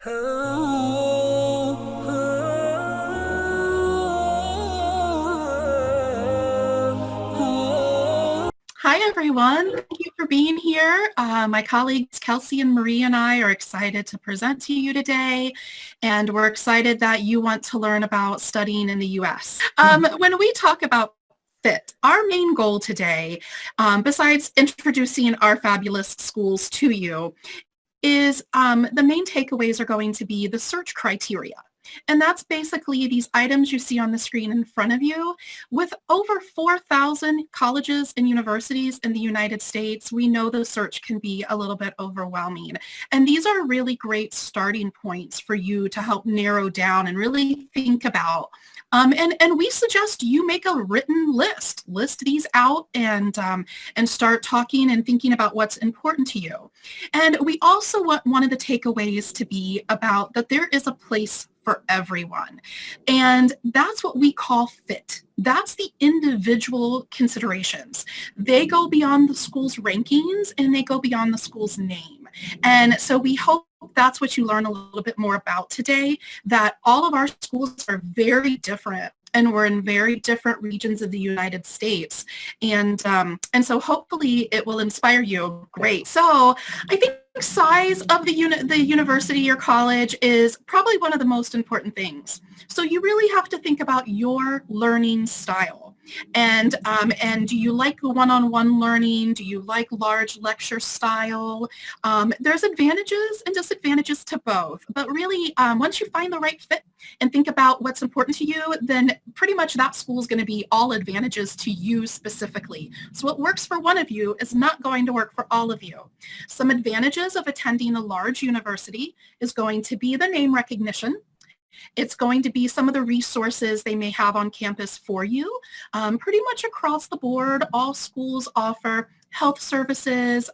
Hi, everyone. Thank you for being here. My colleagues Kelsey and Marie and I are excited to present to you today, and we're excited that you want to learn about studying in the U.S. When we talk about FIT, our main goal today, besides introducing our fabulous schools to you, is the main takeaways are going to be the search criteria. And that's basically these items you see on the screen in front of you. With over 4,000 colleges and universities in the United States, we know the search can be a little bit overwhelming. And these are really great starting points for you to help narrow down and really think about. And we suggest you make a written list these out and start talking and thinking about what's important to you. And we also want one of the takeaways to be about that there is a place for everyone. And that's what we call FIT. That's the individual considerations. They go beyond the school's rankings and they go beyond the school's name. And so we hope that's what you learn a little bit more about today, that all of our schools are very different and we're in very different regions of the United States. And so hopefully it will inspire you. Great. So I think size of the university or college is probably one of the most important things. So you really have to think about your learning style. And do you like one-on-one learning? Do you like large lecture style? There's advantages and disadvantages to both. But really, once you find the right fit and think about what's important to you, then pretty much that school is going to be all advantages to you specifically. So what works for one of you is not going to work for all of you. Some advantages of attending a large university is going to be the name recognition. It's going to be some of the resources they may have on campus for you. Pretty much across the board, all schools offer health services,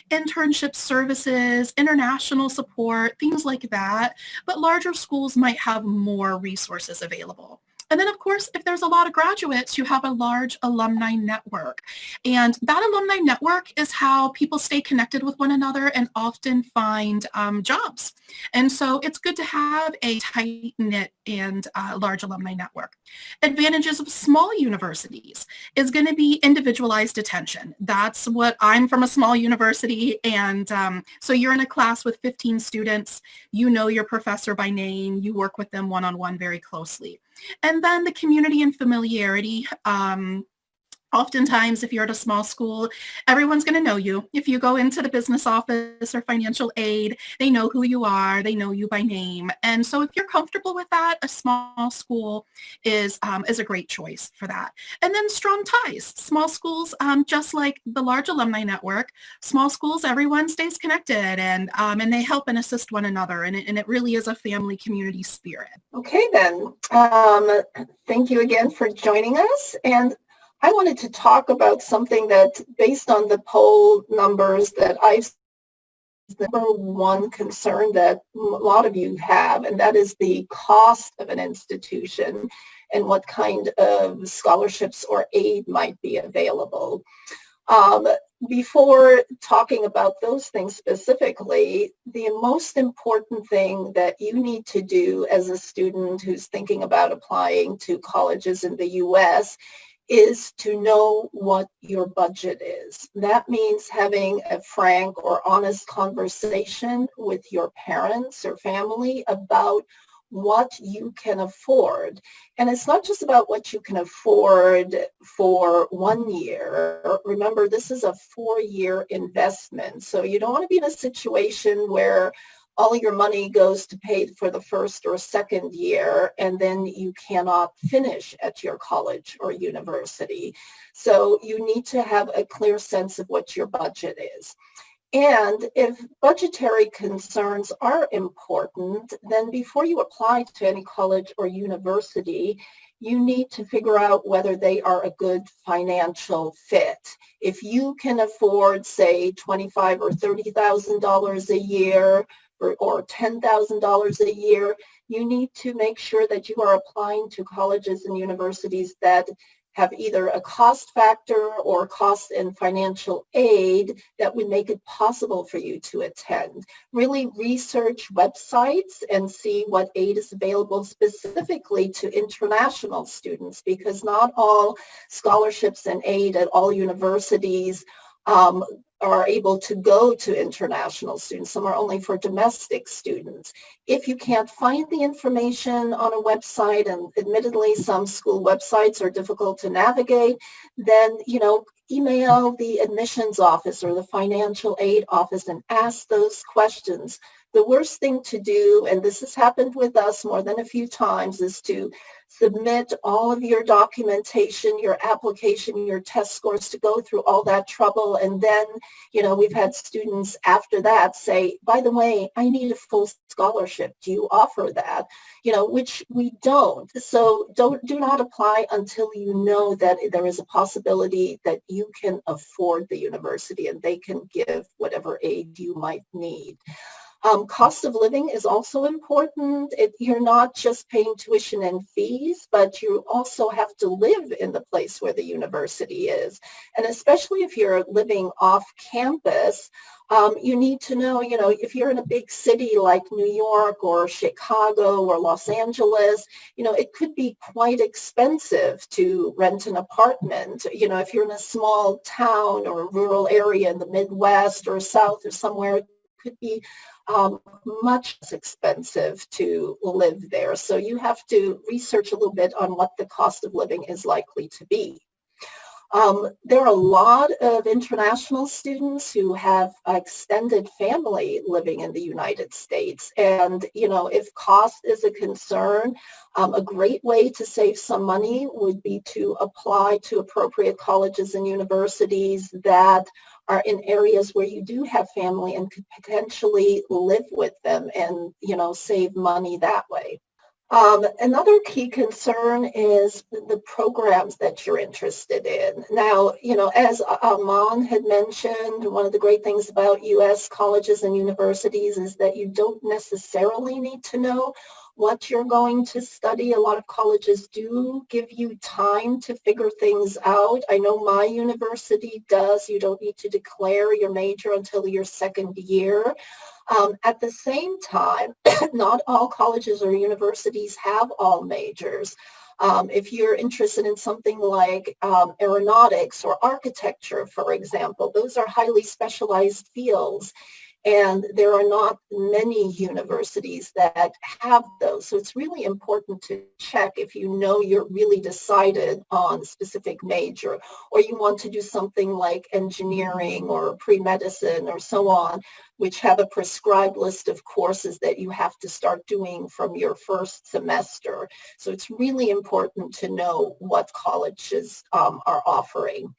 internship services, international support, things like that. But larger schools might have more resources available. And then, of course, if there's a lot of graduates, you have a large alumni network. And that alumni network is how people stay connected with one another and often find jobs. And so it's good to have a tight-knit and large alumni network. Advantages of small universities is going to be individualized attention. That's what I'm from a small university. And so you're in a class with 15 students. You know your professor by name. You work with them one-on-one very closely. And then the community and familiarity. Oftentimes, if you're at a small school, everyone's going to know you. If you go into the business office or financial aid, they know who you are. They know you by name. And so if you're comfortable with that, a small school is a great choice for that. And then strong ties. Small schools, just like the large alumni network, small schools, everyone stays connected and they help and assist one another. And it really is a family community spirit. Okay, then. Thank you again for joining us. And I wanted to talk about something that, based on the poll numbers that I've seen, the number one concern that a lot of you have, and that is the cost of an institution and what kind of scholarships or aid might be available. Before talking about those things specifically, the most important thing that you need to do as a student who's thinking about applying to colleges in the U.S. is to know what your budget is. That means having a frank or honest conversation with your parents or family about what you can afford. And it's not just about what you can afford for 1 year. Remember, this is a 4-year investment. So you don't want to be in a situation where all your money goes to pay for the first or second year, and then you cannot finish at your college or university. So you need to have a clear sense of what your budget is. And if budgetary concerns are important, then before you apply to any college or university, you need to figure out whether they are a good financial fit. If you can afford, say, $25,000 or $30,000 a year, or $10,000 a year, you need to make sure that you are applying to colleges and universities that have either a cost factor or cost and financial aid that would make it possible for you to attend. Really research websites and see what aid is available specifically to international students, because not all scholarships and aid at all universities are able to go to international students. Some are only for domestic students. If you can't find the information on a website, and admittedly some school websites are difficult to navigate, then email the admissions office or the financial aid office and ask those questions. The worst thing to do, and this has happened with us more than a few times, is to submit all of your documentation, your application, your test scores, to go through all that trouble. And then, we've had students after that say, by the way, I need a full scholarship. Do you offer that? Which we don't. So do not apply until you know that there is a possibility that you can afford the university and they can give whatever aid you might need. Cost of living is also important. You're not just paying tuition and fees, but you also have to live in the place where the university is. And especially if you're living off campus, you need to know, if you're in a big city like New York or Chicago or Los Angeles, it could be quite expensive to rent an apartment. If you're in a small town or a rural area in the Midwest or South or somewhere, it could be much less expensive to live there. So you have to research a little bit on what the cost of living is likely to be. There are a lot of international students who have extended family living in the United States. And, if cost is a concern, a great way to save some money would be to apply to appropriate colleges and universities that are in areas where you do have family and could potentially live with them and, save money that way. Another key concern is the programs that you're interested in. Now, as Aman had mentioned, one of the great things about U.S. colleges and universities is that you don't necessarily need to know what you're going to study. A lot of colleges do give you time to figure things out. I know my university does. You don't need to declare your major until your second year. At the same time, not all colleges or universities have all majors. If you're interested in something like aeronautics or architecture, for example, those are highly specialized fields. And there are not many universities that have those. So it's really important to check if you're really decided on a specific major, or you want to do something like engineering or pre-medicine or so on, which have a prescribed list of courses that you have to start doing from your first semester. So it's really important to know what colleges are offering.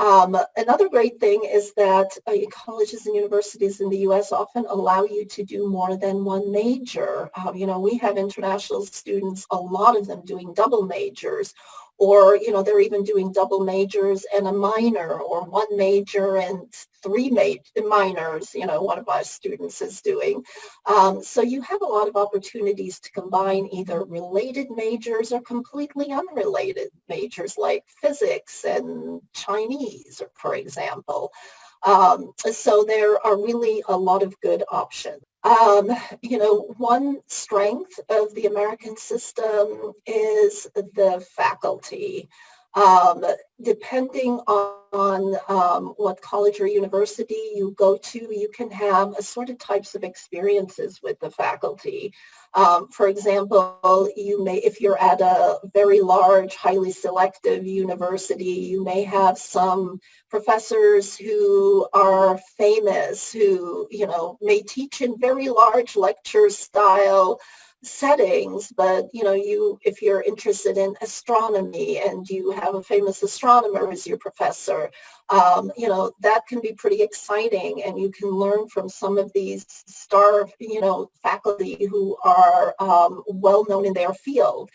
Another great thing is that colleges and universities in the U.S. often allow you to do more than one major. We have international students, a lot of them doing double majors, or, they're even doing double majors and a minor, or one major and three minors, one of my students is doing. So you have a lot of opportunities to combine either related majors or completely unrelated majors like physics and Chinese, for example. So there are really a lot of good options. One strength of the American system is the faculty. Depending on what college or university you go to, you can have assorted types of experiences with the faculty. For example, if you're at a very large, highly selective university, you may have some professors who are famous, who, may teach in very large lecture style settings, but if you're interested in astronomy and you have a famous astronomer as your professor, that can be pretty exciting, and you can learn from some of these star faculty who are well known in their field.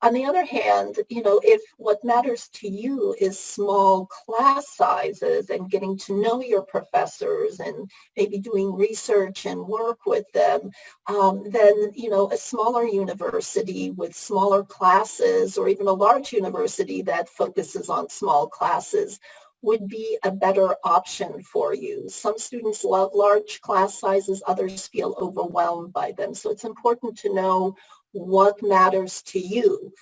On the other hand, if what matters to you is small class sizes and getting to know your professors and maybe doing research and work with them, then, a smaller university with smaller classes, or even a large university that focuses on small classes, would be a better option for you. Some students love large class sizes, others feel overwhelmed by them. So it's important to know what matters to you.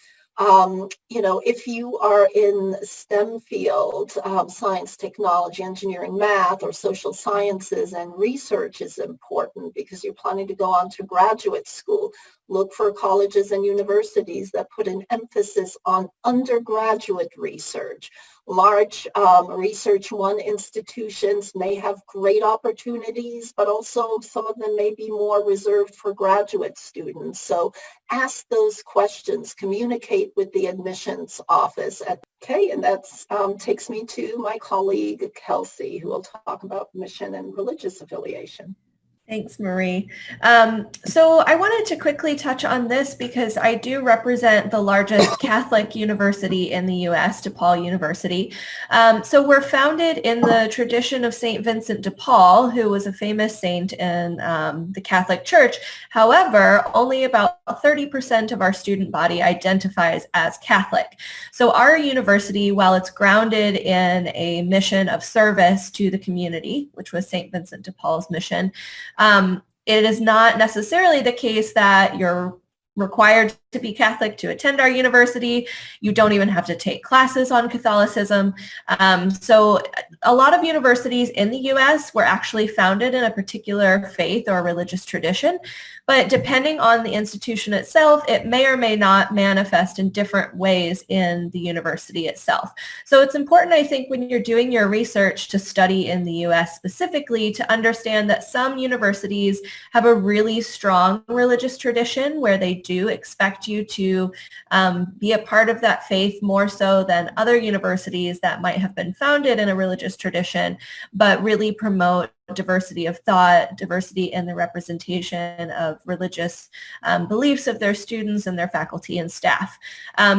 If you are in STEM field, science, technology, engineering, math, or social sciences, and research is important because you're planning to go on to graduate school. Look for colleges and universities that put an emphasis on undergraduate research. Large Research One institutions may have great opportunities, but also some of them may be more reserved for graduate students. So ask those questions, communicate with the admissions office. Okay, and that takes me to my colleague, Kelsey, who will talk about mission and religious affiliation. Thanks, Marie. So I wanted to quickly touch on this because I do represent the largest Catholic university in the U.S., DePaul University. So we're founded in the tradition of St. Vincent de Paul, who was a famous saint in the Catholic Church. However, only about 30% of our student body identifies as Catholic. So our university, while it's grounded in a mission of service to the community, which was St. Vincent de Paul's mission, it is not necessarily the case that you're required to be Catholic to attend our university. You don't even have to take classes on Catholicism. So a lot of universities in the U.S. were actually founded in a particular faith or religious tradition, but depending on the institution itself, it may or may not manifest in different ways in the university itself. So it's important, I think, when you're doing your research to study in the U.S. specifically, to understand that some universities have a really strong religious tradition where they do expect you to be a part of that faith more so than other universities that might have been founded in a religious tradition, but really promote diversity of thought, diversity in the representation of religious beliefs of their students and their faculty and staff.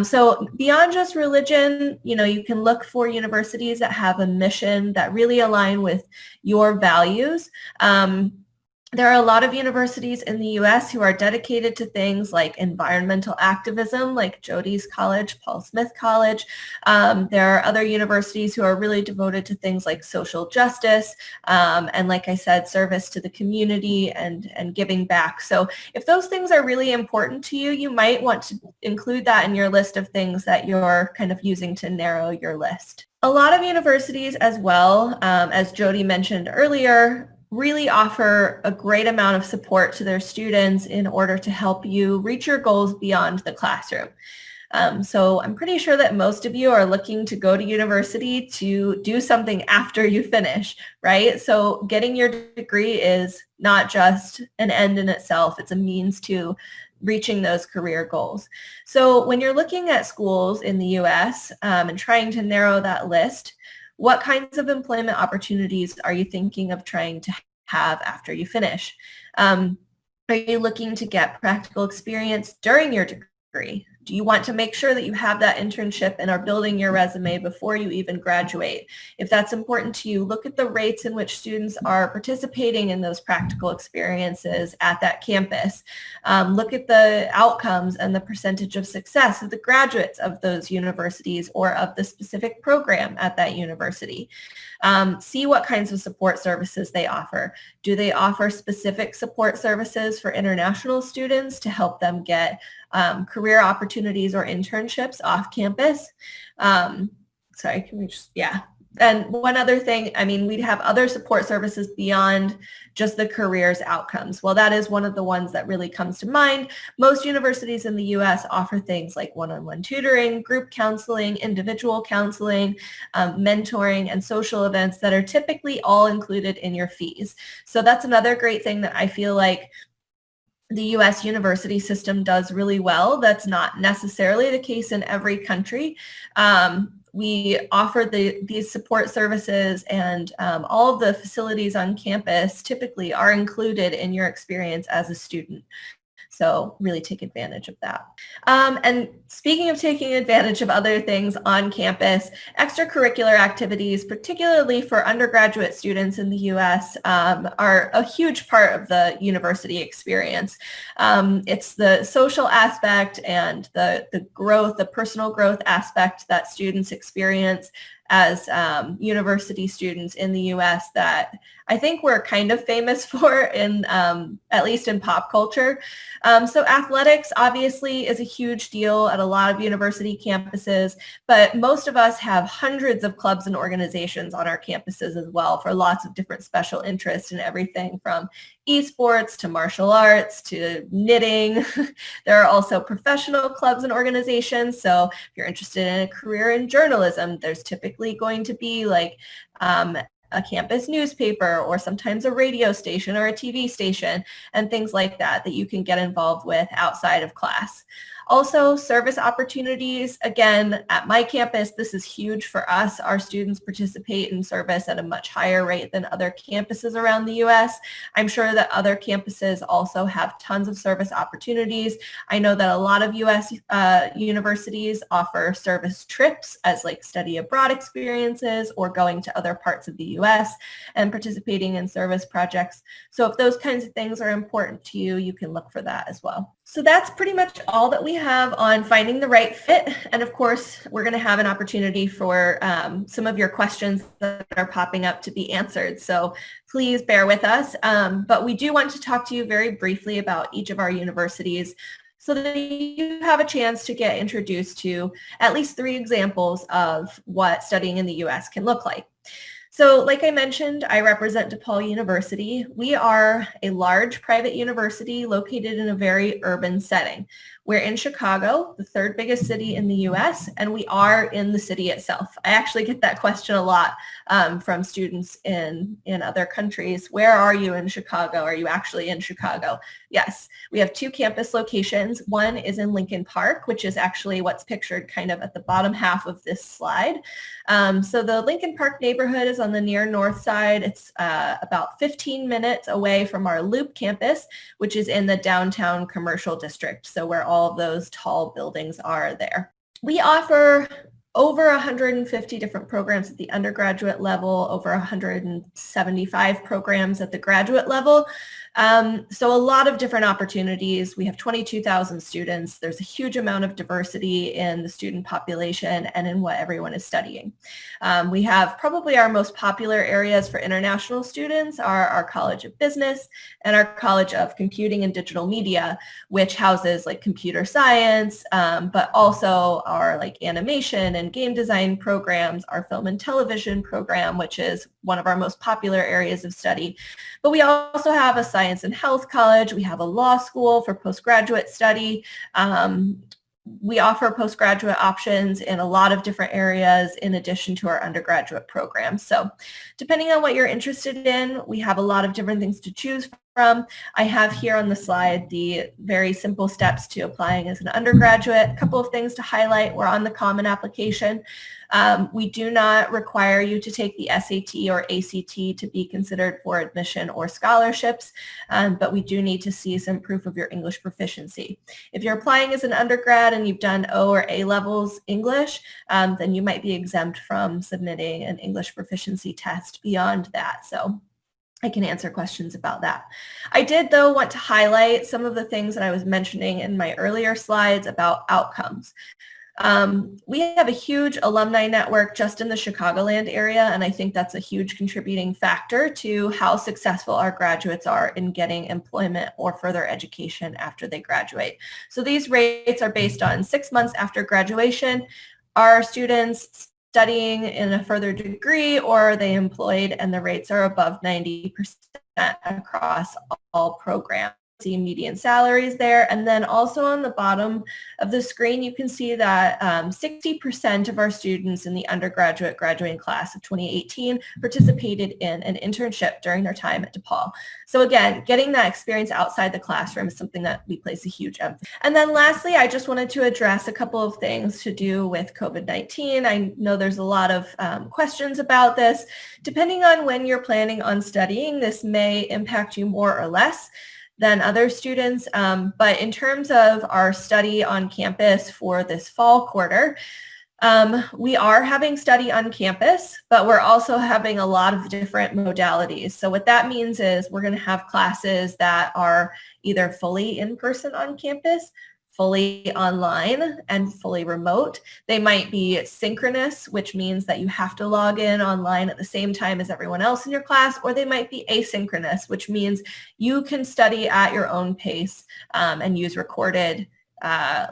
So beyond just religion, you can look for universities that have a mission that really align with your values. There are a lot of universities in the U.S. who are dedicated to things like environmental activism, like Jody's College, Paul Smith College. There are other universities who are really devoted to things like social justice, and like I said, service to the community and giving back. So if those things are really important to you, you might want to include that in your list of things that you're kind of using to narrow your list. A lot of universities as well, as Jody mentioned earlier, really offer a great amount of support to their students in order to help you reach your goals beyond the classroom. So I'm pretty sure that most of you are looking to go to university to do something after you finish, right? So getting your degree is not just an end in itself, it's a means to reaching those career goals. So when you're looking at schools in the US and trying to narrow that list, what kinds of employment opportunities are you thinking of trying to have after you finish? Are you looking to get practical experience during your degree? Do you want to make sure that you have that internship and are building your resume before you even graduate? If that's important to you, look at the rates in which students are participating in those practical experiences at that campus. Look at the outcomes and the percentage of success of the graduates of those universities or of the specific program at that university. See what kinds of support services they offer. Do they offer specific support services for international students to help them get career opportunities or internships off campus? Sorry, can we just, yeah. And one other thing, we'd have other support services beyond just the careers outcomes. Well, that is one of the ones that really comes to mind. Most universities in the U.S. offer things like one-on-one tutoring, group counseling, individual counseling, mentoring, and social events that are typically all included in your fees. So that's another great thing that I feel like the U.S. university system does really well. That's not necessarily the case in every country. We offer these support services, and all of the facilities on campus typically are included in your experience as a student. So really take advantage of that. And speaking of taking advantage of other things on campus, extracurricular activities, particularly for undergraduate students in the U.S., are a huge part of the university experience. It's the social aspect and the growth, the personal growth aspect that students experience as university students in the U.S. that I think we're kind of famous for, in at least in pop culture. So athletics obviously is a huge deal at a lot of university campuses, but most of us have hundreds of clubs and organizations on our campuses as well for lots of different special interests and everything from esports to martial arts to knitting. There are also professional clubs and organizations. So if you're interested in a career in journalism, there's typically going to be like a campus newspaper or sometimes a radio station or a TV station and things like that that you can get involved with outside of class. Also, service opportunities. Again, at my campus, this is huge for us. Our students participate in service at a much higher rate than other campuses around the U.S. I'm sure that other campuses also have tons of service opportunities. I know that a lot of U.S. Universities offer service trips as like study abroad experiences or going to other parts of the U.S. and participating in service projects. So if those kinds of things are important to you, you can look for that as well. So that's pretty much all that we have on finding the right fit. And of course, we're going to have an opportunity for some of your questions that are popping up to be answered. So please bear with us. But we do want to talk to you very briefly about each of our universities so that you have a chance to get introduced to at least 3 examples of what studying in the U.S. can look like. So like I mentioned, I represent DePaul University. We are a large private university located in a very urban setting. We're in Chicago, the 3rd biggest city in the U.S., and we are in the city itself. I actually get that question a lot from students in other countries. Where are you in Chicago? Are you actually in Chicago? Yes, we have 2 campus locations. One is in Lincoln Park, which is actually what's pictured kind of at the bottom half of this slide. So the Lincoln Park neighborhood is on the near north side. It's about 15 minutes away from our Loop campus, which is in the downtown commercial district. So where all of those tall buildings are there. We offer over 150 different programs at the undergraduate level, over 175 programs at the graduate level. So a lot of different opportunities. We have 22,000 students. There's a huge amount of diversity in the student population and in what everyone is studying. We have probably our most popular areas for international students are our College of Business and our College of Computing and Digital Media, which houses like computer science, but also our like animation and game design programs, our film and television program, which is one of our most popular areas of study. But we also have a science and health college. We have a law school for postgraduate study. We offer postgraduate options in a lot of different areas in addition to our undergraduate programs. So depending on what you're interested in, we have a lot of different things to choose from. I have here on the slide the very simple steps to applying as an undergraduate. A couple of things to highlight. We're on the Common Application. We do not require you to take the SAT or ACT to be considered for admission or scholarships, but we do need to see some proof of your English proficiency. If you're applying as an undergrad and you've done O or A levels English, then you might be exempt from submitting an English proficiency test beyond that. So I can answer questions about that. I did, though, want to highlight some of the things that I was mentioning in my earlier slides about outcomes. We have a huge alumni network just in the Chicagoland area, and I think that's a huge contributing factor to how successful our graduates are in getting employment or further education after they graduate. So these rates are based on 6 months after graduation. Are students studying in a further degree, or are they employed? And the rates are above 90% across all programs. See median salaries there. And then also on the bottom of the screen, you can see that 60% of our students in the undergraduate graduating class of 2018 participated in an internship during their time at DePaul. So again, getting that experience outside the classroom is something that we place a huge emphasis. And then lastly, I just wanted to address a couple of things to do with COVID-19. I know there's a lot of questions about this. Depending on when you're planning on studying, this may impact you more or less. than other students. But in terms of our study on campus for this fall quarter, we are having study on campus, but we're also having a lot of different modalities. So what that means is we're going to have classes that are either fully in person on campus, fully online, and fully remote. They might be synchronous, which means that you have to log in online at the same time as everyone else in your class, or they might be asynchronous, which means you can study at your own pace and use recorded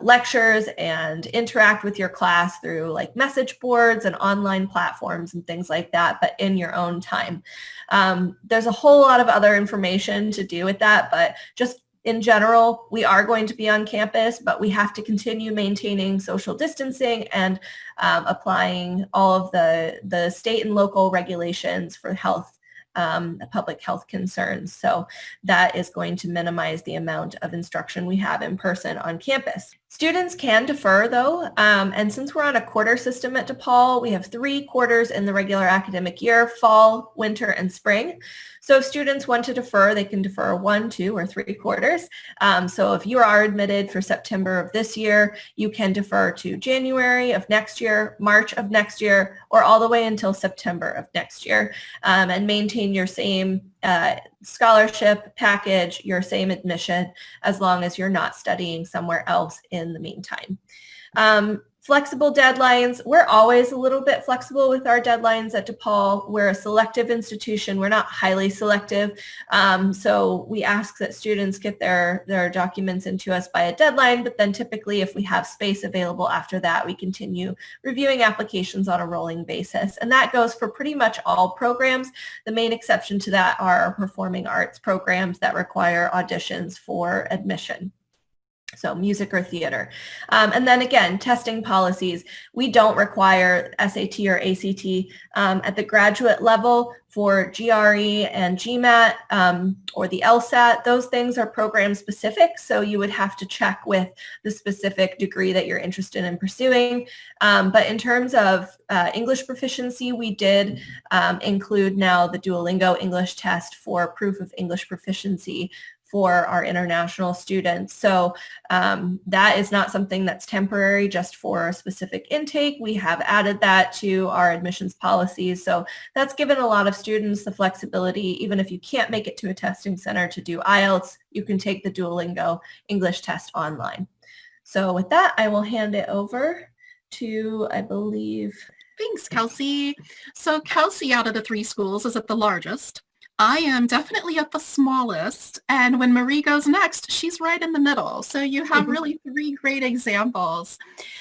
lectures and interact with your class through like message boards and online platforms and things like that, but in your own time. There's a whole lot of other information to do with that, but just in general, we are going to be on campus, but we have to continue maintaining social distancing and applying all of the state and local regulations for health, public health concerns. So that is going to minimize the amount of instruction we have in person on campus. Students can defer though, and since we're on a quarter system at DePaul, we have 3 quarters in the regular academic year: fall, winter, and spring. So if students want to defer, they can defer 1, 2, or 3 quarters. So if you are admitted for September of this year, you can defer to January of next year, March of next year, or all the way until September of next year, and maintain your same scholarship package, your same admission, as long as you're not studying somewhere else in the meantime. Flexible deadlines. We're always a little bit flexible with our deadlines at DePaul. We're a selective institution. We're not highly selective. So we ask that students get their documents into us by a deadline, but then typically if we have space available after that, we continue reviewing applications on a rolling basis. And that goes for pretty much all programs. The main exception to that are our performing arts programs that require auditions for admission. So music or theater. And then again, testing policies. We don't require SAT or ACT at the graduate level for GRE and GMAT or the LSAT. Those things are program specific, so you would have to check with the specific degree that you're interested in pursuing. But in terms of English proficiency, we did include now the Duolingo English test for proof of English proficiency for our international students. So that is not something that's temporary just for a specific intake. We have added that to our admissions policies. So that's given a lot of students the flexibility, even if you can't make it to a testing center to do IELTS, you can take the Duolingo English test online. So with that, I will hand it over to, I believe. Thanks, Kelsey. So Kelsey, out of the 3 schools, is at the largest. I am definitely at the smallest, and when Marie goes next, she's right in the middle. So you have really 3 great examples.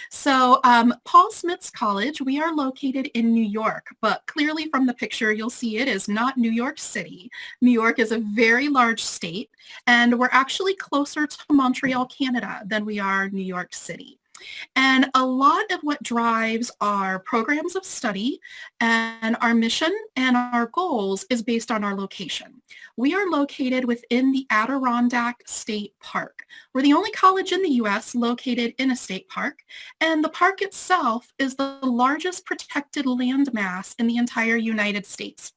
So Paul Smith's College, we are located in New York, but clearly from the picture, you'll see it is not New York City. New York is a very large state, and we're actually closer to Montreal, Canada, than we are New York City. And a lot of what drives our programs of study and our mission and our goals is based on our location. We are located within the Adirondack State Park. We're the only college in the U.S. located in a state park, and the park itself is the largest protected landmass in the entire United States.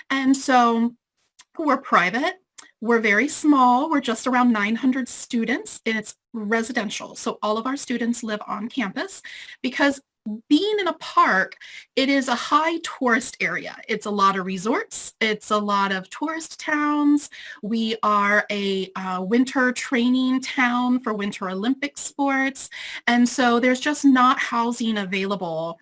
And so we're private. We're very small. We're just around 900 students, and it's residential. So all of our students live on campus because being in a park, it is a high tourist area. It's a lot of resorts. It's a lot of tourist towns. We are a winter training town for Winter Olympic sports. And so there's just not housing available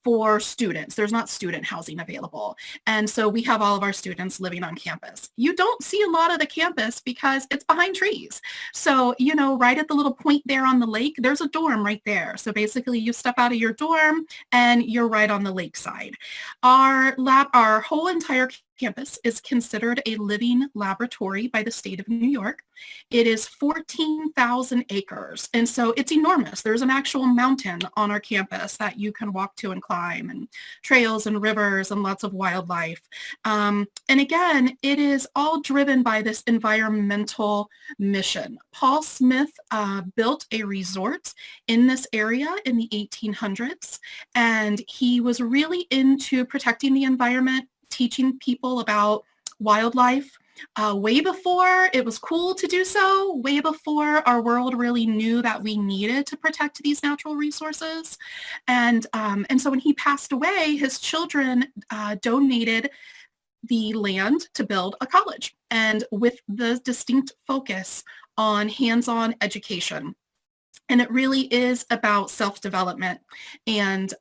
for students. There's not student housing available. And so we have all of our students living on campus. You don't see a lot of the campus because it's behind trees. So, you know, right at the little point there on the lake, there's a dorm right there. So basically you step out of your dorm and you're right on the lakeside. Our whole entire campus is considered a living laboratory by the state of New York. It is 14,000 acres, and so it's enormous. There's an actual mountain on our campus that you can walk to and climb, and trails and rivers and lots of wildlife. And again, it is all driven by this environmental mission. Paul Smith built a resort in this area in the 1800s, and he was really into protecting the environment, teaching people about wildlife, way before it was cool to do so, way before our world really knew that we needed to protect these natural resources. And so when he passed away, his children donated the land to build a college, and with the distinct focus on hands-on education. And it really is about self-development and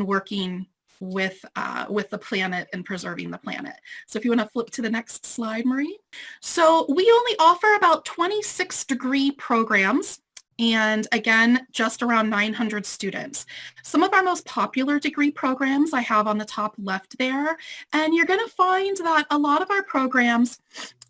working with the planet and preserving the planet. So if you want to flip to the next slide, Marie. So we only offer about 26 degree programs, and again, just around 900 students. Some of our most popular degree programs I have on the top left there, and you're going to find that a lot of our programs,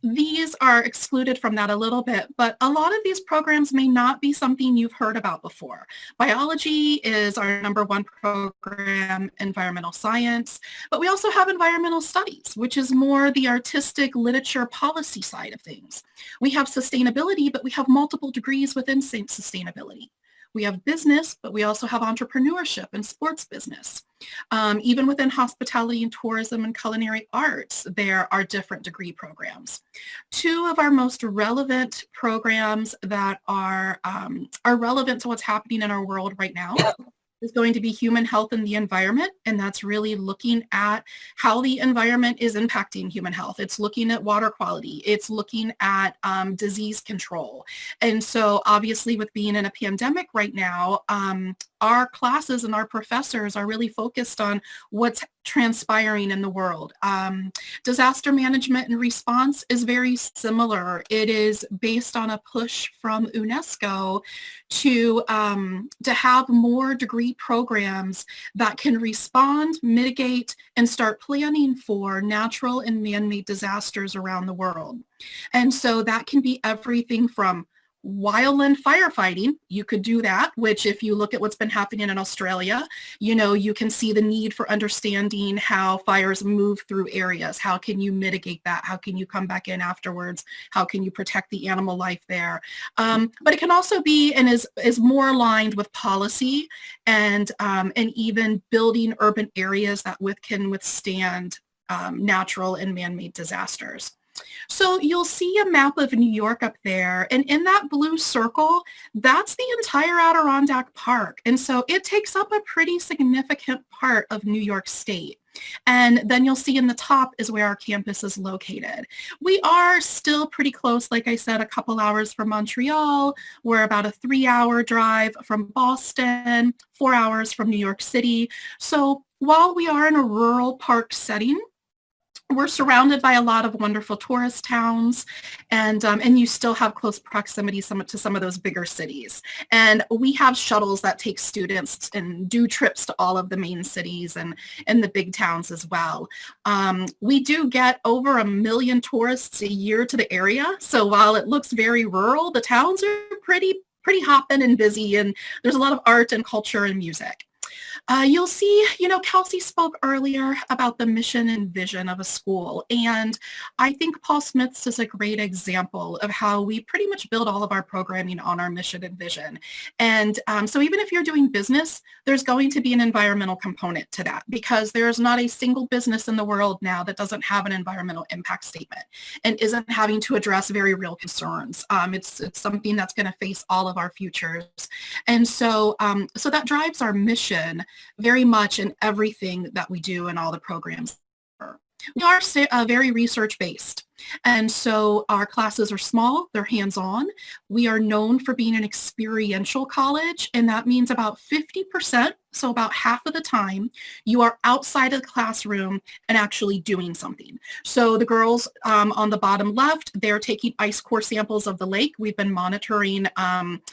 these are excluded from that a little bit, but a lot of these programs may not be something you've heard about before. Biology is our #1 program, environmental science, but we also have environmental studies, which is more the artistic literature policy side of things. We have sustainability, but we have multiple degrees within sustainability. We have business, but we also have entrepreneurship and sports business. Even within hospitality and tourism and culinary arts, there are different degree programs. Two of our most relevant programs that are relevant to what's happening in our world right now is going to be human health and the environment, and that's really looking at how the environment is impacting human health. It's looking at water quality. It's looking at disease control. And so obviously with being in a pandemic right now, our classes and our professors are really focused on what's transpiring in the world. Disaster management and response is very similar. It is based on a push from UNESCO to have more degree programs that can respond, mitigate, and start planning for natural and man-made disasters around the world. And so that can be everything from wildland firefighting. You could do that, which if you look at what's been happening in Australia, you can see the need for understanding how fires move through areas. How can you mitigate that? How can you come back in afterwards? How can you protect the animal life there? But it can also be and is more aligned with policy and even building urban areas that can withstand natural and man-made disasters. So you'll see a map of New York up there, and in that blue circle, that's the entire Adirondack Park. And so it takes up a pretty significant part of New York State. And then you'll see in the top is where our campus is located. We are still pretty close, like I said, a couple hours from Montreal. We're about a 3-hour drive from Boston, 4 hours from New York City. So while we are in a rural park setting, we're surrounded by a lot of wonderful tourist towns, and you still have close proximity to some of those bigger cities. And we have shuttles that take students and do trips to all of the main cities and the big towns as well. We do get over 1 million tourists a year to the area. So while it looks very rural, the towns are pretty hopping and busy, and there's a lot of art and culture and music. You'll see, Kelsey spoke earlier about the mission and vision of a school, and I think Paul Smith's is a great example of how we pretty much build all of our programming on our mission and vision. And so even if you're doing business, there's going to be an environmental component to that, because there's not a single business in the world now that doesn't have an environmental impact statement and isn't having to address very real concerns. It's something that's going to face all of our futures. And so that drives our mission very much in everything that we do in all the programs. We are very research-based, and so our classes are small, they're hands-on. We are known for being an experiential college, and that means about 50%, so about half of the time, you are outside of the classroom and actually doing something. So the girls on the bottom left, they're taking ice core samples of the lake. We've been monitoring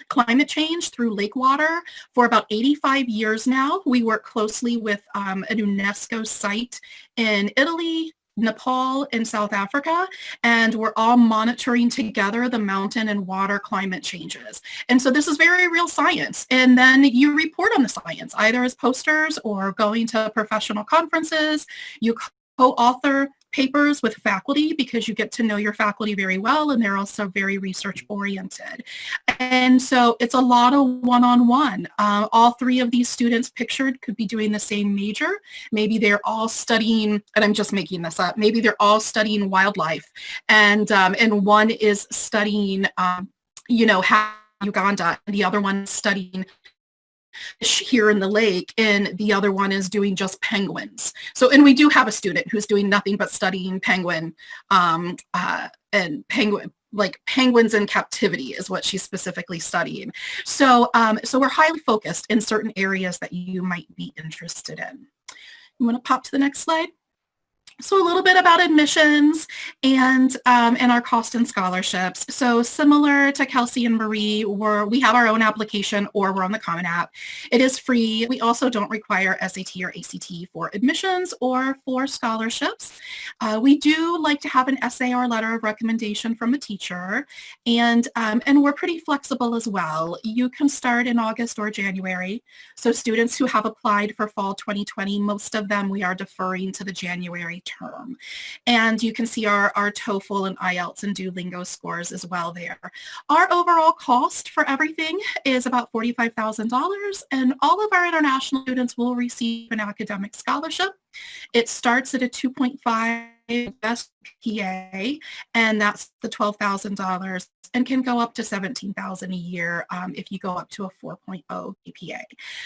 climate change through lake water for about 85 years now. We work closely with a UNESCO site in Italy, Nepal, and South Africa, and we're all monitoring together the mountain and water climate changes. And so this is very real science. And then you report on the science, either as posters or going to professional conferences. You co-author papers with faculty because you get to know your faculty very well, and they're also very research oriented. And so it's a lot of one-on-one. All three of these students pictured could be doing the same major. Maybe they're all studying, and I'm just making this up, maybe they're all studying wildlife, and one is studying, Uganda, and the other one studying here in the lake, and the other one is doing just penguins. So, and we do have a student who's doing nothing but studying penguin, and penguins in captivity is what she's specifically studying. So, so we're highly focused in certain areas that you might be interested in. You want to pop to the next slide? So a little bit about admissions and our cost and scholarships. So similar to Kelsey and Marie, we have our own application, or we're on the Common App. It is free. We also don't require SAT or ACT for admissions or for scholarships. We do like to have an essay or letter of recommendation from a teacher, and we're pretty flexible as well. You can start in August or January. So students who have applied for fall 2020, most of them we are deferring to the January term. And you can see our TOEFL and IELTS and Duolingo scores as well there. Our overall cost for everything is about $45,000, and all of our international students will receive an academic scholarship. It starts at a 2.5 SPA, and that's the $12,000, and can go up to $17,000 a year if you go up to a 4.0 GPA.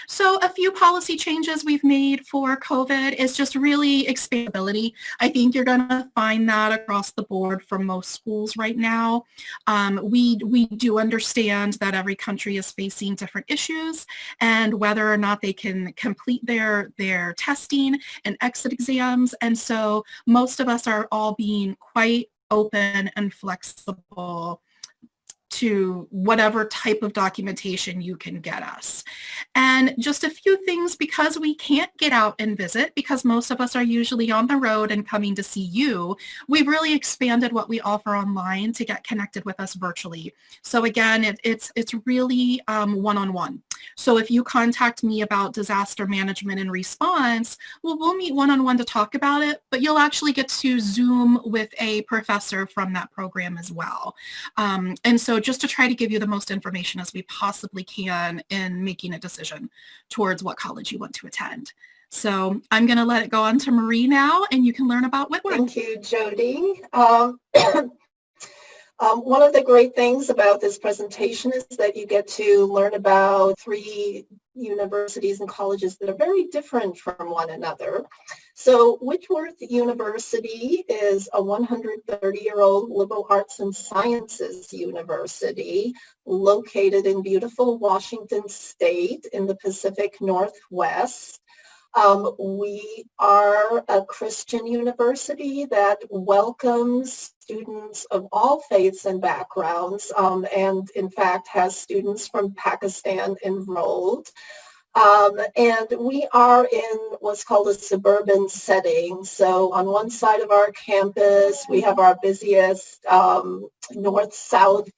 So a few policy changes we've made for COVID is just really expandability. I think you're going to find that across the board for most schools right now. We do understand that every country is facing different issues, and whether or not they can complete their testing and exit exams. And so most of us are all being quite open and flexible to whatever type of documentation you can get us. And just a few things, because we can't get out and visit, because most of us are usually on the road and coming to see you, we've really expanded what we offer online to get connected with us virtually. So again, it's really one-on-one. So if you contact me about disaster management and response, well, we'll meet one-on-one to talk about it, but you'll actually get to Zoom with a professor from that program as well. And so just to try to give you the most information as we possibly can in making a decision towards what college you want to attend. So I'm going to let it go on to Marie now, and you can learn about Whitworth. Thank you, Jody. One of the great things about this presentation is that you get to learn about three universities and colleges that are very different from one another. So Whitworth University is a 130-year-old liberal arts and sciences university located in beautiful Washington State in the Pacific Northwest. We are a Christian university that welcomes students of all faiths and backgrounds, and in fact has students from Pakistan enrolled. And we are in what's called a suburban setting. So on one side of our campus, we have our busiest north-south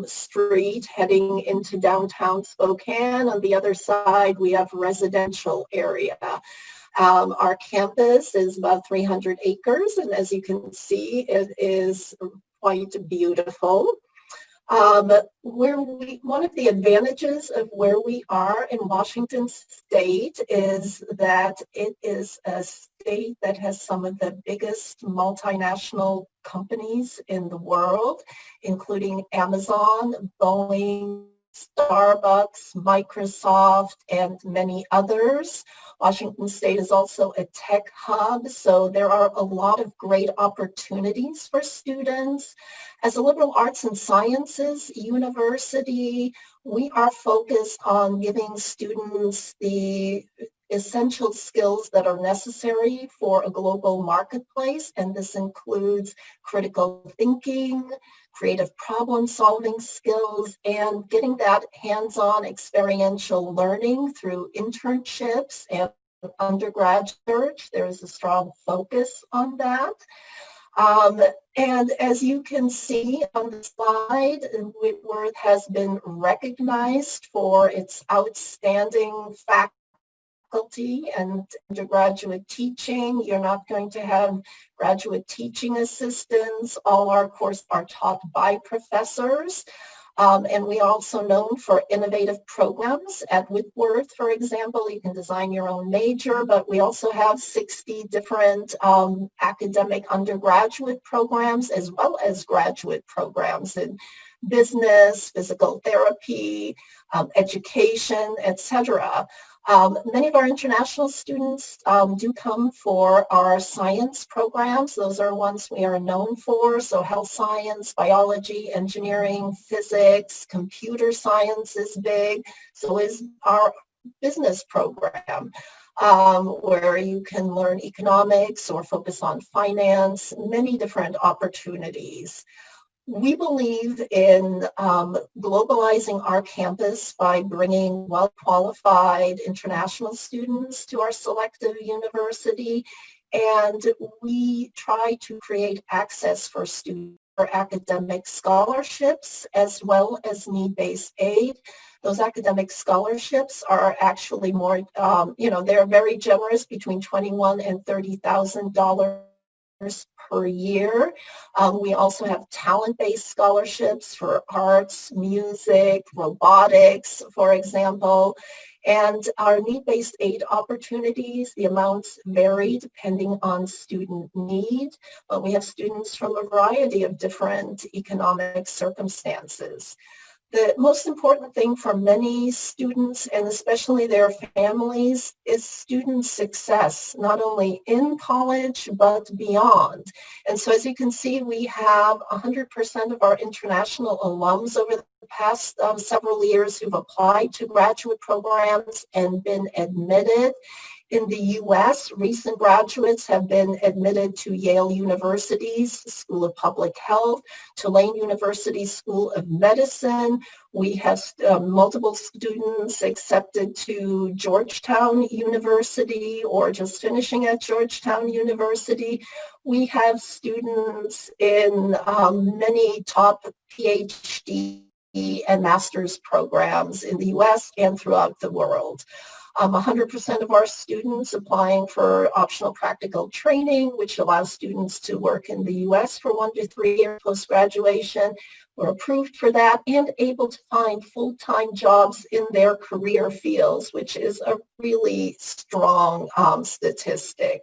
street heading into downtown Spokane. On the other side, we have residential area. Our campus is about 300 acres, and as you can see, it is quite beautiful. One of the advantages of where we are in Washington State is that it is a state that has some of the biggest multinational companies in the world, including Amazon, Boeing, Starbucks, Microsoft, and many others. Washington State is also a tech hub, so there are a lot of great opportunities for students. As a liberal arts and sciences university, we are focused on giving students the essential skills that are necessary for a global marketplace, and this includes critical thinking, creative problem-solving skills, and getting that hands-on experiential learning through internships and undergrad research. There is a strong focus on that. And as you can see on the slide, Whitworth has been recognized for its outstanding faculty and undergraduate teaching. You're not going to have graduate teaching assistants. All our courses are taught by professors. And we are also known for innovative programs. At Whitworth, for example, you can design your own major, but we also have 60 different academic undergraduate programs as well as graduate programs in business, physical therapy, education, etc. Many of our international students do come for our science programs. Those are ones we are known for. So health science, biology, engineering, physics, computer science is big. So is our business program, where you can learn economics or focus on finance, many different opportunities. We believe in globalizing our campus by bringing well-qualified international students to our selective university, and we try to create access for students for academic scholarships as well as need-based aid. Those academic scholarships are actually more, they're very generous, between $21,000 and $30,000 per year. We also have talent-based scholarships for arts, music, robotics, for example. And our need-based aid opportunities, the amounts vary depending on student need, but we have students from a variety of different economic circumstances. The most important thing for many students, and especially their families, is student success, not only in college, but beyond. And so as you can see, we have 100% of our international alums over the past several years who've applied to graduate programs and been admitted. In the U.S., recent graduates have been admitted to Yale University's School of Public Health, Tulane University School of Medicine. We have multiple students accepted to Georgetown University or just finishing at Georgetown University. We have students in many top PhD and master's programs in the U.S. and throughout the world. 100% of our students applying for optional practical training, which allows students to work in the U.S. for 1 to 3 years post-graduation. We're approved for that and able to find full-time jobs in their career fields, which is a really strong statistic.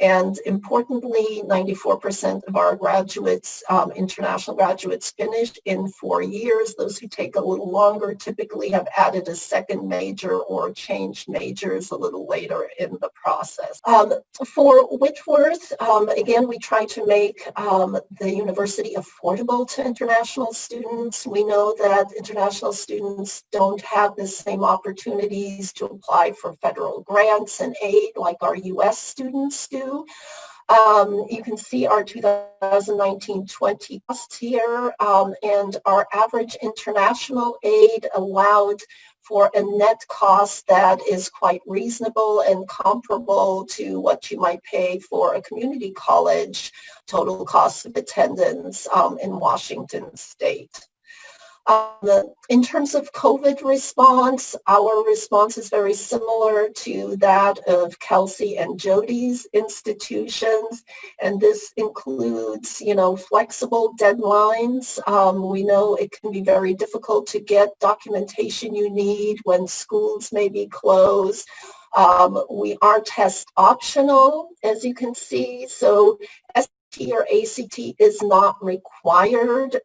And importantly, 94% of our graduates, international graduates, finish in 4 years. Those who take a little longer typically have added a second major or changed majors a little later in the process. For Whitworth, again, we try to make the university affordable to international students. We know that international students don't have the same opportunities to apply for federal grants and aid like our U.S. students do. You can see our 2019-20 costs here, and our average international aid allowed for a net cost that is quite reasonable and comparable to what you might pay for a community college total cost of attendance in Washington State. In terms of COVID response, our response is very similar to that of Kelsey and Jody's institutions, and this includes, flexible deadlines. We know it can be very difficult to get documentation you need when schools may be closed. We are test optional, as you can see, so SAT or ACT is not required.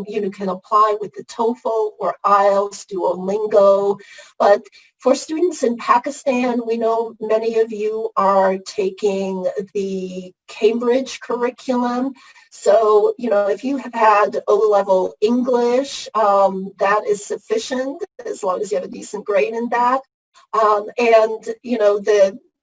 You can apply with the TOEFL or IELTS, Duolingo, but for students in Pakistan, we know many of you are taking the Cambridge curriculum. So, if you have had O-level English, that is sufficient as long as you have a decent grade in that.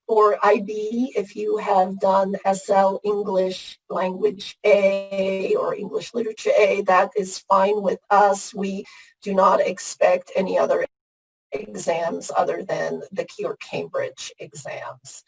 Or IB, if you have done SL English Language A or English Literature A, that is fine with us. We do not expect any other exams other than the Cambridge exams.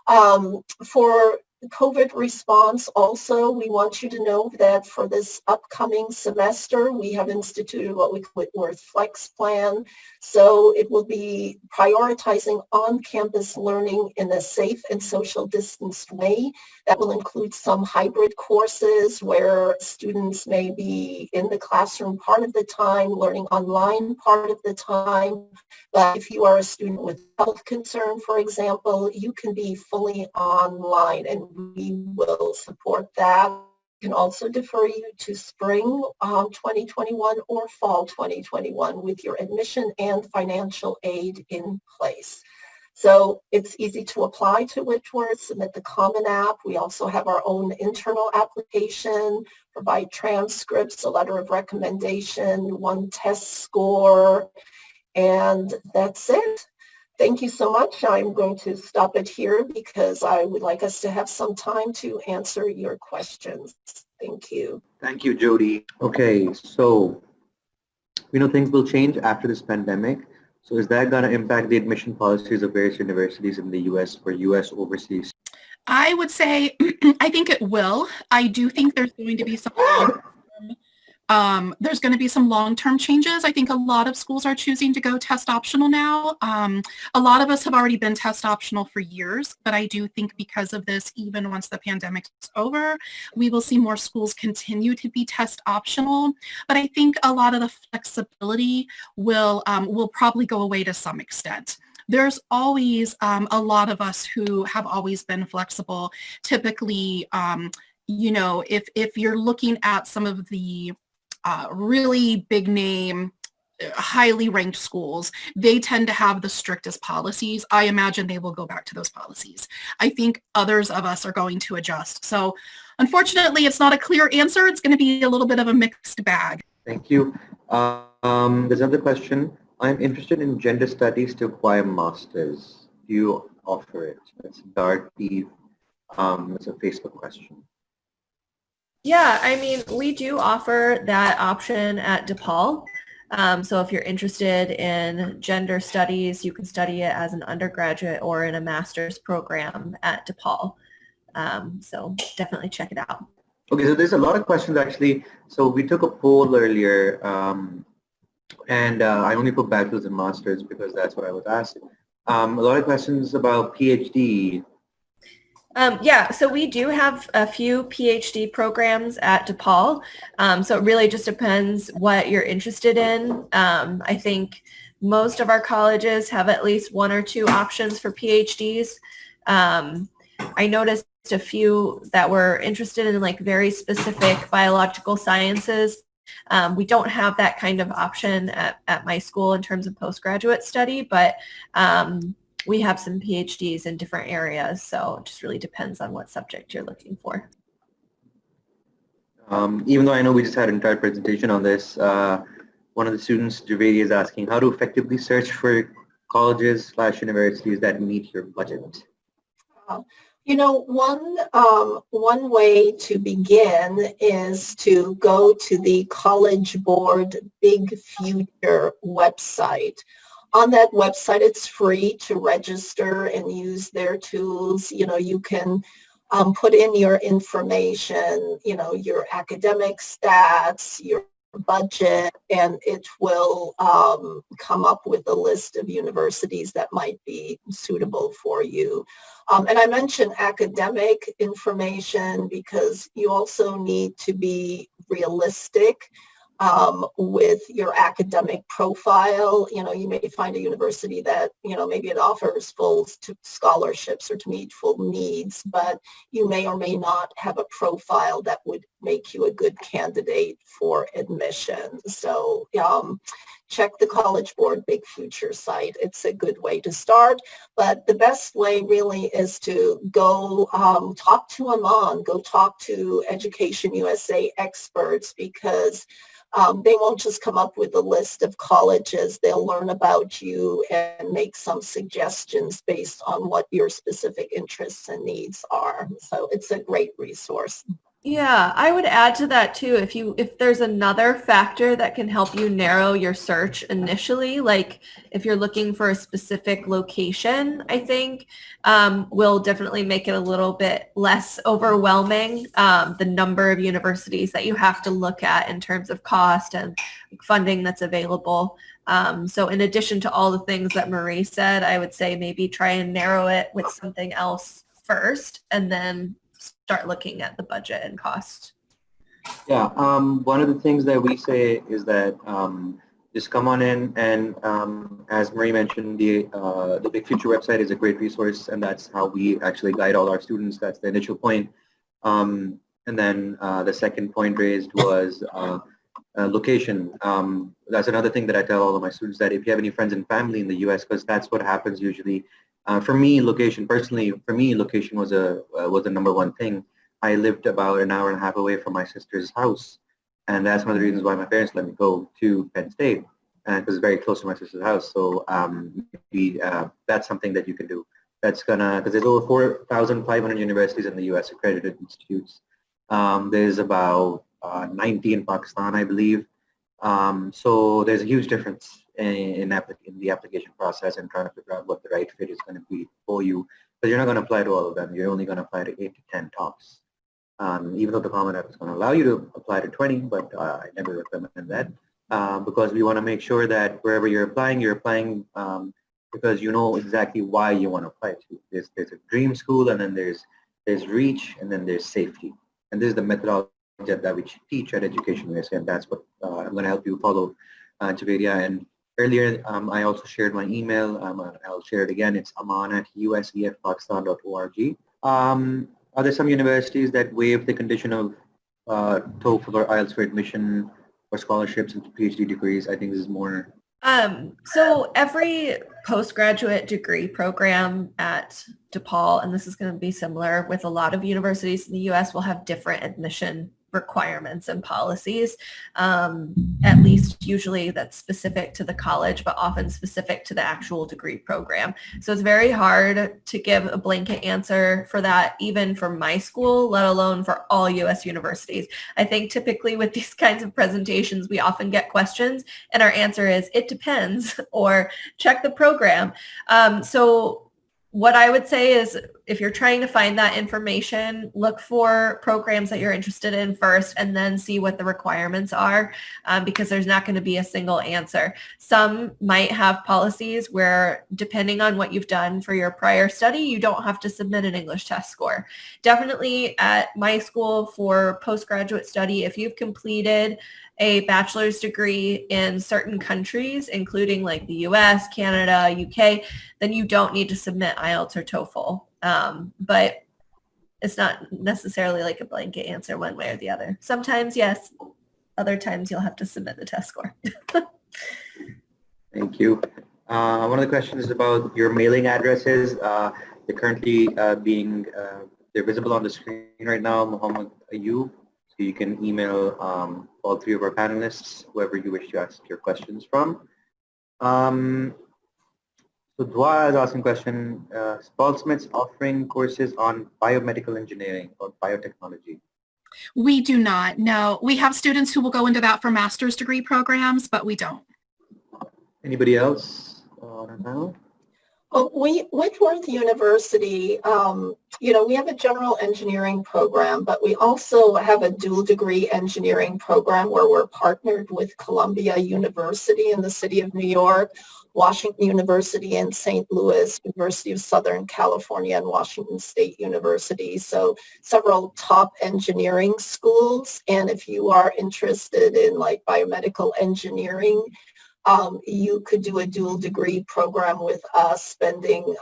For COVID response also, we want you to know that for this upcoming semester, we have instituted what we call Whitworth Flex Plan. So it will be prioritizing on-campus learning in a safe and social distanced way. That will include some hybrid courses where students may be in the classroom part of the time, learning online part of the time. But if you are a student with health concern, for example, you can be fully online, and we will support that. We can also defer you to spring 2021 or fall 2021 with your admission and financial aid in place. So it's easy to apply to Whitworth, submit the Common App. We also have our own internal application, provide transcripts, a letter of recommendation, one test score, and that's it. Thank you so much. I'm going to stop it here because I would like us to have some time to answer your questions. Thank you. Thank you, Jody. Okay, so we know things will change after this pandemic. So is that going to impact the admission policies of various universities in the U.S. for U.S. overseas? I would say, I think it will. I do think there's going to be some long-term changes. I think a lot of schools are choosing to go test optional now. A lot of us have already been test optional for years, but I do think because of this, even once the pandemic is over, we will see more schools continue to be test optional. But I think a lot of the flexibility will probably go away to some extent. There's always a lot of us who have always been flexible. Typically, if you're looking at some of the really big name, highly ranked schools, they tend to have the strictest policies. I imagine they will go back to those policies. I think others of us are going to adjust. So unfortunately, it's not a clear answer. It's going to be a little bit of a mixed bag. Thank you. There's another question. I'm interested in gender studies to acquire master's. Do you offer it? That's Darty. It's a Facebook question. Yeah, I mean, we do offer that option at DePaul. So if you're interested in gender studies, you can study it as an undergraduate or in a master's program at DePaul. So definitely check it out. Okay, so there's a lot of questions actually. So we took a poll earlier, and I only put bachelor's and master's because that's what I was asked. A lot of questions about PhD. Yeah, so we do have a few PhD programs at DePaul. So it really just depends what you're interested in. I think most of our colleges have at least one or two options for PhDs. I noticed a few that were interested in like very specific biological sciences. We don't have that kind of option at my school in terms of postgraduate study, but we have some PhDs in different areas, so it just really depends on what subject you're looking for. Even though I know we just had an entire presentation on this, one of the students, Javedi, is asking how to effectively search for colleges/universities that meet your budget. One way to begin is to go to the College Board Big Future website. On that website, it's free to register and use their tools. You can put in your information, your academic stats, your budget, and it will come up with a list of universities that might be suitable for you. And I mentioned academic information because you also need to be realistic with your academic profile. You may find a university that, maybe it offers full scholarships or to meet full needs, but you may or may not have a profile that would make you a good candidate for admission. So check the College Board Big Future site. It's a good way to start, but the best way really is to go talk to Aman, go talk to Education USA experts, because they won't just come up with a list of colleges. They'll learn about you and make some suggestions based on what your specific interests and needs are. So it's a great resource. Yeah, I would add to that too. If there's another factor that can help you narrow your search initially, like if you're looking for a specific location, I think will definitely make it a little bit less overwhelming. The number of universities that you have to look at in terms of cost and funding that's available. So in addition to all the things that Marie said, I would say maybe try and narrow it with something else first, and then start looking at the budget and cost. Yeah, one of the things that we say is that just come on in, and as Marie mentioned, the Big Future website is a great resource, and that's how we actually guide all our students. That's the initial point. And then the second point raised was location. That's another thing that I tell all of my students, that if you have any friends and family in the U.S., because that's what happens usually. For me, location personally, location was the number one thing. I lived about an hour and a half away from my sister's house, and that's one of the reasons why my parents let me go to Penn State, because it's very close to my sister's house. So that's something that you can do. That's because there's over 4,500 universities in the U.S., accredited institutes. There's about 90 in Pakistan, I believe. So there's a huge difference in the application process and trying to figure out what the right fit is going to be for you. But you're not going to apply to all of them. You're only going to apply to 8 to 10 tops. Even though the Common App is going to allow you to apply to 20, but I never recommend that because we want to make sure that wherever you're applying because you know exactly why you want to apply to. There's a dream school, and then there's reach, and then there's safety. And this is the methodology that we teach at Education USA, and that's what I'm going to help you follow, Javeria. And earlier, I also shared my email. I'll share it again. It's aman@usefpakistan.org. Are there some universities that waive the condition of TOEFL or IELTS for admission or scholarships into PhD degrees? I think this is more. So every postgraduate degree program at DePaul, and this is going to be similar with a lot of universities in the U.S., will have different admission requirements and policies, at least usually that's specific to the college, but often specific to the actual degree program. So it's very hard to give a blanket answer for that, even for my school, let alone for all U.S. universities. I think typically with these kinds of presentations, we often get questions, and our answer is, it depends, or check the program. So what I would say is, if you're trying to find that information, look for programs that you're interested in first, and then see what the requirements are, because there's not going to be a single answer. Some might have policies where, depending on what you've done for your prior study, you don't have to submit an English test score. Definitely at my school for postgraduate study, if you've completed a bachelor's degree in certain countries, including like the US, Canada, UK, then you don't need to submit IELTS or TOEFL. But it's not necessarily like a blanket answer one way or the other. Sometimes yes, other times you'll have to submit the test score. Thank you. One of the questions is about your mailing addresses. They're currently they're visible on the screen right now, Muhammad Ayub. So you can email all three of our panelists, whoever you wish to ask your questions from. So Dwa is asking a question, Paul Smith's offering courses on biomedical engineering or biotechnology? We do not. No, we have students who will go into that for master's degree programs, but we don't. Anybody else on our panel? Well, Whitworth University, we have a general engineering program, but we also have a dual degree engineering program where we're partnered with Columbia University in the city of New York, Washington University in St. Louis, University of Southern California, and Washington State University. So several top engineering schools. And if you are interested in like biomedical engineering, you could do a dual degree program with us, spending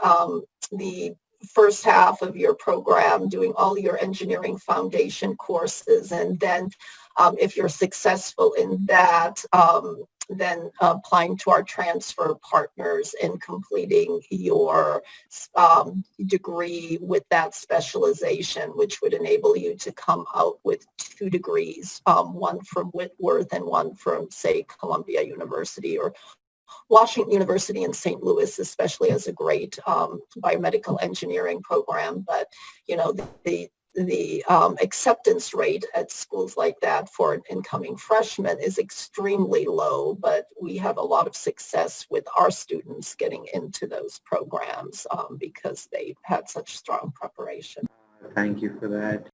the first half of your program doing all your engineering foundation courses, and then if you're successful in that, then applying to our transfer partners and completing your degree with that specialization, which would enable you to come out with 2 degrees, one from Whitworth and one from, say, Columbia University or Washington University in St. Louis, especially, as a great biomedical engineering program. But, the the acceptance rate at schools like that for an incoming freshman is extremely low, but we have a lot of success with our students getting into those programs because they had such strong preparation. Thank you for that.